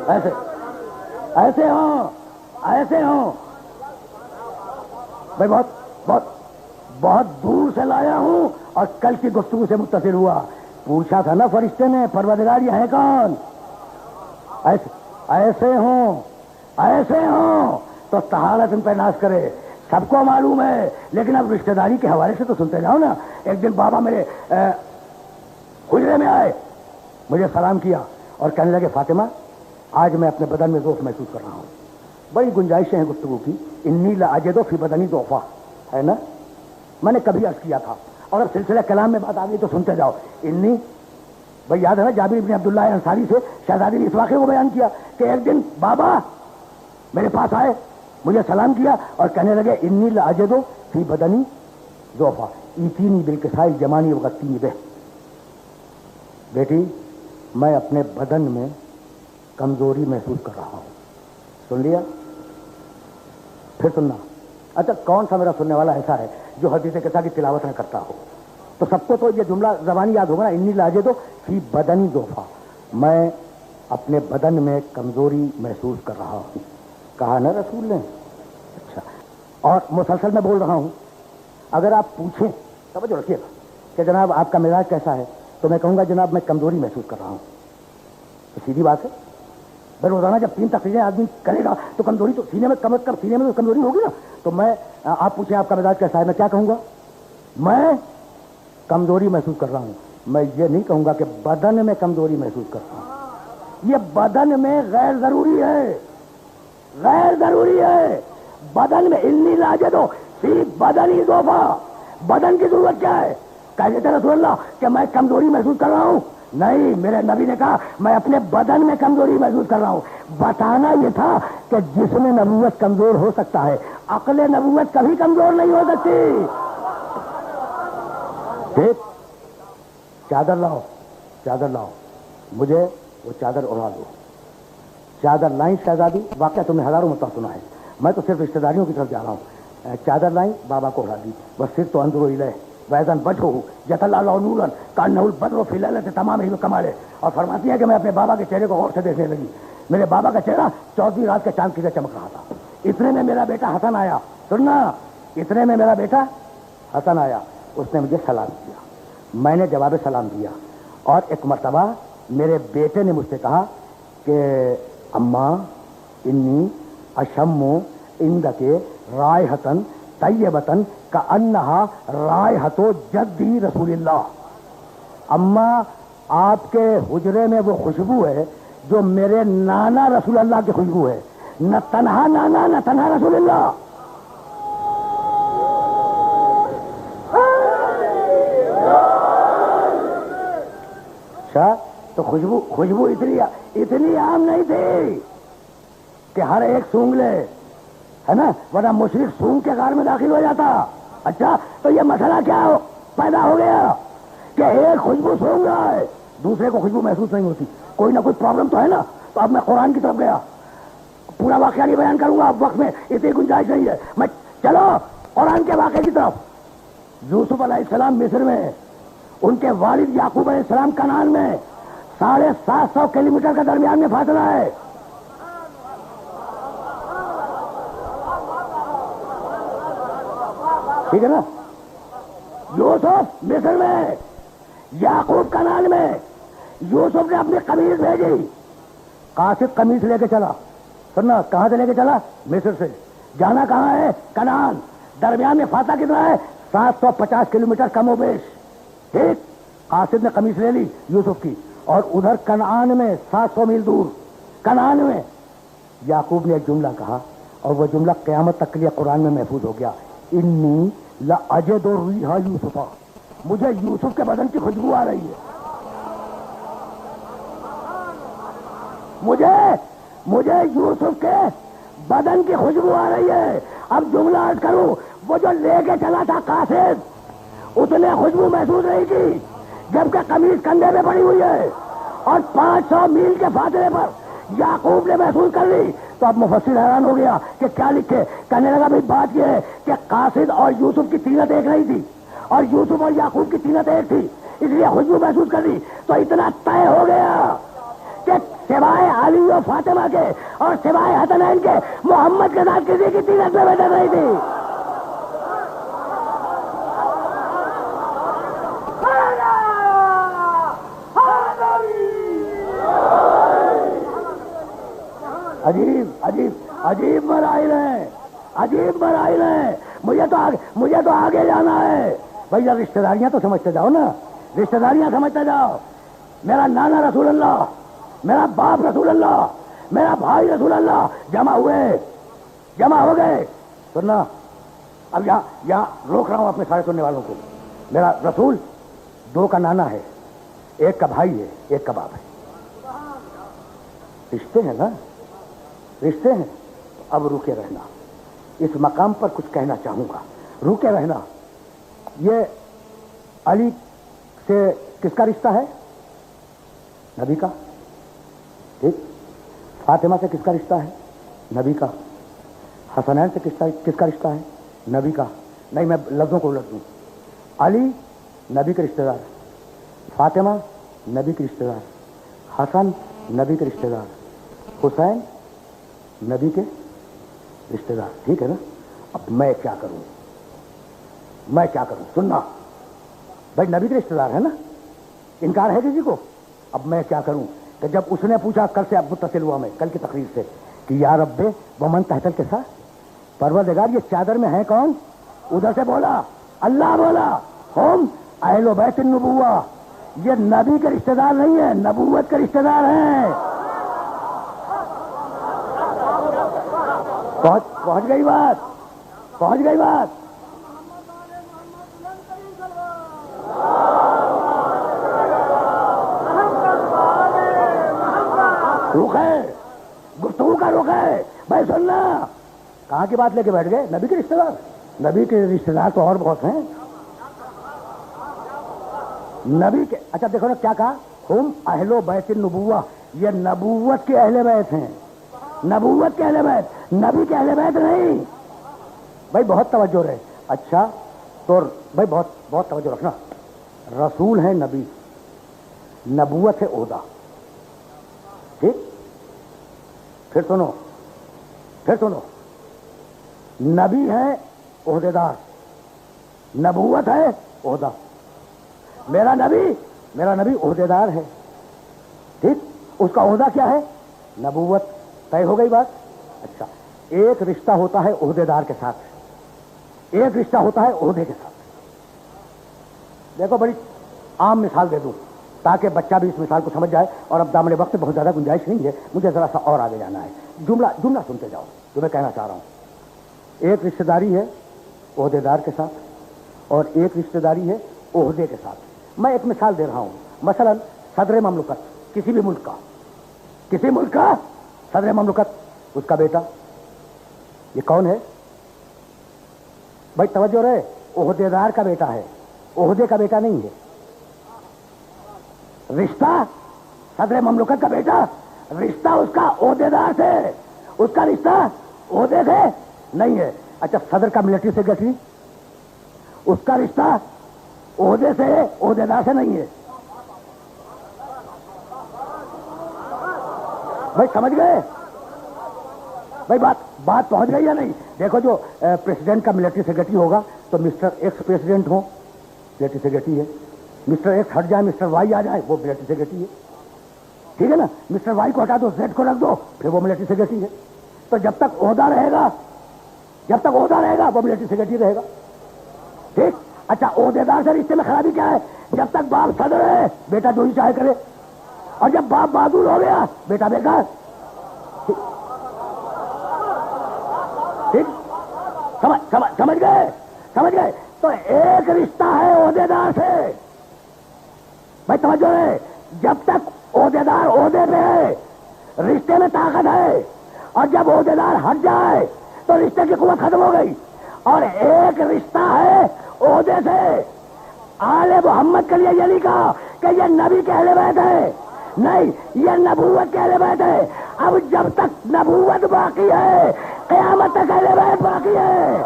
ایسے ایسے ہوں ایسے ہوں بھائی، بہت بہت بہت دور سے لایا ہوں اور کل کی گفتگو سے متصل ہوا. پوچھا تھا نا فرشتے نے پروردگار یہ ہے کون؟ ایسے ہوں تو طہارت ان پہ ناز کرے. سب کو معلوم ہے، لیکن اب رشتہ داری کے حوالے سے تو سنتے جاؤ نا. ایک دن بابا میرے حجرے میں آئے، مجھے سلام کیا اور کہنے لگے فاطمہ آج میں اپنے بدن میں ذوق محسوس کر رہا ہوں. بڑی گنجائشیں ہیں گفتگو کی. انی لاجد فی بدنی ضعفا ہے نا، میں نے کبھی عرض کیا تھا اور اب سلسلہ کلام میں بات آ گئی تو سنتے جاؤ. انی بھائی یاد ہے نا جابر بن عبداللہ انصاری سے شہزادی نے اس واقعے کو بیان کیا کہ ایک دن بابا میرے پاس آئے، مجھے سلام کیا اور کہنے لگے انی لاجد فی بدنی ضعفا ایتینی بالکسائی جمانی وغتینی بہ. بیٹی میں اپنے بدن میں کمزوری محسوس کر رہا ہوں. سن لیا؟ پھر سننا. اچھا کون سا میرا سننے والا ایسا ہے جو حدیث قصہ کی تلاوت نہ کرتا ہو؟ تو سب کو تو یہ جملہ زبانی یاد ہوگا نا، انی لاجد فی بدنی ضعفا، میں اپنے بدن میں کمزوری محسوس کر رہا ہوں. کہا نا رسول نے. اچھا، اور مسلسل میں بول رہا ہوں. اگر آپ پوچھیں توجہ رکھیے گا کہ جناب آپ کا مزاج کیسا ہے تو میں کہوں گا جناب میں کمزوری محسوس کر رہا ہوں. تو سیدھی بات ہے بھائی، روزانہ جب 3 تقریریں آدمی کرے گا تو کمزوری تو سینے میں کم از کم سینے میں تو کمزوری ہوگی نا. تو میں آپ پوچھیں آپ کا مزاج کیسا ہے، میں کیا کہوں گا؟ میں کمزوری محسوس کر رہا ہوں. میں یہ نہیں کہوں گا کہ بدن میں کمزوری محسوس کر رہا ہوں. یہ بدن میں غیر ضروری ہے، غیر ضروری ہے. بدن میں انی لاجد فی بدنی ضعفا، بدن کی ضرورت کیا ہے؟ کہتے تھے رسول اللہ کہ میں کمزوری محسوس کر رہا ہوں. نہیں، میرے نبی نے کہا میں اپنے بدن میں کمزوری محسوس کر رہا ہوں. بتانا یہ تھا کہ جسم نبوت کمزور ہو سکتا ہے، عقل نبوت کبھی کمزور نہیں ہو سکتی. ٹھیک، چادر لاؤ، چادر لاؤ، مجھے وہ چادر اڑا دو. چادر لائیں شہزادی، واقعہ تم نے ہزاروں مرتبہ سنا ہے، میں تو صرف رشتہ داریوں کی طرف جا رہا ہوں. چادر لائیں، بابا کو اڑا دی. بس صرف تو اندر ہی ویزن بچو جتل اللہ نورن کانہ البدر فی لیلۃ تمام ہی کمالے. اور فرماتی ہے کہ میں اپنے بابا کے چہرے کو غور سے دیکھنے لگی. میرے بابا کا چہرہ 14ویں رات کے چاند کی طرح چمک رہا تھا. اتنے میں میرا بیٹا حسن آیا. سننا، اتنے میں میرا بیٹا حسن آیا. اس نے مجھے سلام کیا، میں نے جواب سلام دیا. اور ایک مرتبہ میرے بیٹے نے مجھ سے کہا کہ اماں انی اشم عندک رائحۃ طیبۃ کأنہا رائحۃ جدی رسول اللہ. اماں آپ کے حجرے میں وہ خوشبو ہے جو میرے نانا رسول اللہ کی خوشبو ہے. نہ تنہا نانا نہ تنہا رسول اللہ. اچھا، تو خوشبو اتنی عام نہیں تھی کہ ہر ایک سونگ لے، ہے نا، ورنہ مشرک سونگ کے غار میں داخل ہو جاتا. اچھا، تو یہ مسئلہ کیا پیدا ہو گیا کہ ایک خوشبو سونگ رہا ہے، دوسرے کو خوشبو محسوس نہیں ہوتی. کوئی نہ کوئی پرابلم تو ہے نا. تو اب میں قرآن کی طرف گیا. پورا واقعہ نہیں بیان کروں گا، اب وقت میں اتنی گنجائش نہیں ہے. میں چلو قرآن کے واقعے کی طرف. یوسف علیہ السلام مصر میں، ان کے والد یعقوب علیہ السلام کنعان میں. 750 کلومیٹر کا درمیان میں فاصلہ ہے. ٹھیک ہے نا. یوسف مصر میں، یعقوب کنعان میں. یوسف نے اپنی قمیص بھیجی، قاصد قمیص لے کے چلا. سننا، کہاں سے لے کے چلا؟ مصر سے. جانا کہاں ہے؟ کنعان. درمیان میں فاصلہ کتنا ہے؟ 750 کلومیٹر کم و بیش. ٹھیک، قاصد نے قمیص لے لی یوسف کی، اور ادھر کنعان میں 700 میل دور کنعان میں یعقوب نے ایک جملہ کہا، اور وہ جملہ قیامت تک کے لیے قرآن میں محفوظ ہو گیا. انی لاجد ریح یوسف، مجھے یوسف کے بدن کی خوشبو آ رہی ہے. مجھے یوسف کے بدن کی خوشبو آ رہی ہے. اب جملہ عرض کروں، وہ جو لے کے چلا تھا قاصد، اس نے خوشبو محسوس نہیں کی، جبکہ قمیص کندھے میں پڑی ہوئی ہے، اور 500 میل کے فاصلے پر یعقوب نے محسوس کر لی. تو اب مفسر حیران ہو گیا کہ کیا لکھے. کہنے لگا بھائی بات یہ ہے کہ قاصد اور یوسف کی طینت ایک نہیں تھی، اور یوسف اور یعقوب کی طینت ایک تھی، اس لیے خوشبو محسوس کر لی. تو اتنا طے ہو گیا سوائے علی و فاطمہ کے اور سوائے حسنین کے محمد کے ساتھ کسی کی تین نسلیں بیٹھ رہی تھی. عجیب عجیب عجیب مراحل ہیں، عجیب مراحل ہیں. مجھے تو آگے جانا ہے. بھائی رشتہ داریاں تو سمجھتے جاؤ نا، رشتہ داریاں سمجھتے جاؤ. میرا نانا رسول اللہ، میرا باپ رسول اللہ، میرا بھائی رسول اللہ جمع ہو گئے. سننا، اب یہاں روک رہا ہوں اپنے سارے سننے والوں کو. میرا رسول دو کا نانا ہے، ایک کا بھائی ہے، ایک کا باپ ہے. رشتے ہیں نا، رشتے ہیں. اب روکے رہنا، اس مقام پر کچھ کہنا چاہوں گا. روکے رہنا. یہ علی سے کس کا رشتہ ہے؟ نبی کا. ٹھیک. فاطمہ سے کس کا رشتہ ہے؟ نبی کا. حسنین سے کس کا رشتہ ہے؟ نبی کا. نہیں، میں لفظوں کو الٹ دوں. علی نبی کے رشتہ دار، فاطمہ نبی کے رشتہ دار، حسن نبی کے رشتہ دار، حسین نبی کے رشتہ دار. ٹھیک ہے نا؟ اب میں کیا کروں؟ سننا بھائی، نبی کے رشتہ دار ہے نا، انکار ہے کسی کو؟ اب میں کیا کروں کہ جب اس نے پوچھا، کل سے اب متصل ہوا میں کل کی تقریر سے، کہ یا رب ومن تحت الکساء، پروردگار یہ چادر میں ہے کون؟ ادھر سے بولا، اللہ بولا، ہم اہل بیت النبوہ، یہ نبی کے رشتہ دار نہیں ہے، نبوت کے رشتہ دار ہیں. پہنچ گئی بات. رخ ہے، گفتگو کا رخ ہے. بھائی سننا، کہاں کی بات لے کے بیٹھ گئے؟ نبی کے رشتہ دار. نبی کے رشتہ دار تو اور بہت ہیں. نبی کے، اچھا دیکھو نا کیا کہا، ہم اہل بیت النبوہ، یہ نبوت کے اہل بیت ہیں. نبوت کے اہل بیت، نبی کے اہل بیت نہیں. بھائی بہت توجہ رہے. اچھا تو بھائی بہت توجہ رکھنا. رسول ہے نبی، نبوت ہے عہدہ. ٹھیک. پھر سنو، نبی ہے عہدے دار، نبوت ہے عہدہ. میرا نبی عہدے دار ہے. ٹھیک. اس کا عہدہ کیا ہے؟ نبوت. طے ہو گئی بات. اچھا، ایک رشتہ ہوتا ہے عہدے دار کے ساتھ، ایک رشتہ ہوتا ہے عہدے کے ساتھ. دیکھو بڑی عام مثال دے دوں تاکہ بچہ بھی اس مثال کو سمجھ جائے. اور اب دامن وقت بہت زیادہ گنجائش نہیں ہے، مجھے ذرا سا اور آگے جانا ہے. جملہ سنتے جاؤ جو میں کہنا چاہ رہا ہوں. ایک رشتہ داری ہے عہدے دار کے ساتھ اور ایک رشتہ داری ہے عہدے کے ساتھ. میں ایک مثال دے رہا ہوں. مثلا صدر مملکت، کسی ملک کا صدر مملکت، اس کا بیٹا، یہ کون ہے؟ بھائی توجہ رہے، عہدے دار کا بیٹا ہے، عہدے کا بیٹا نہیں ہے. رشتہ صدر مملکت کا بیٹا، رشتہ اس کا عہدے دار سے، اس کا رشتہ عہدے سے نہیں ہے. اچھا صدر کا ملٹری سیکرٹری، اس کا رشتہ عہدے سے ہے، عہدے دار سے نہیں ہے. بھائی سمجھ گئے؟ بھائی بات پہنچ گئی یا نہیں؟ دیکھو جو پریزیڈنٹ کا ملٹری سیکرٹری ہوگا تو مسٹر ایکس پریزیڈنٹ ہو، ملٹری سیکرٹری ہے. مسٹر ایکس ہٹ جائے، مسٹر وائی آ جائے، وہ ملٹری سیکرٹری ہے. ٹھیک ہے نا؟ مسٹر وائی کو ہٹا دو، زیڈ کو رکھ دو، پھر وہ ملٹری سیکرٹری ہے. تو جب تک عہدہ رہے گا وہ ملٹری سیکرٹری رہے گا. ٹھیک. اچھا عہدے دار سے رشتے میں خرابی کیا ہے؟ جب تک باپ صدر ہے بیٹا جو ہی چاہے کرے، اور جب باپ بہادر ہو گیا بیٹا بیکار. ٹھیک. سمجھ گئے؟ تو ایک رشتہ ہے عہدے دار سے. بھائی توجہ ہے، جب تک عہدے دار عہدے پہ ہے رشتے میں طاقت ہے، اور جب عہدے دار ہٹ جائے تو رشتے کی قوت ختم ہو گئی. اور ایک رشتہ ہے عہدے سے. آل محمد کے لیے یہ نہیں کہا کہ یہ نبی کے اہل بیت ہے، نہیں، یہ نبوت کے اہل بیت ہے. اب جب تک نبوت باقی ہے قیامت تک اہل بیت باقی ہے.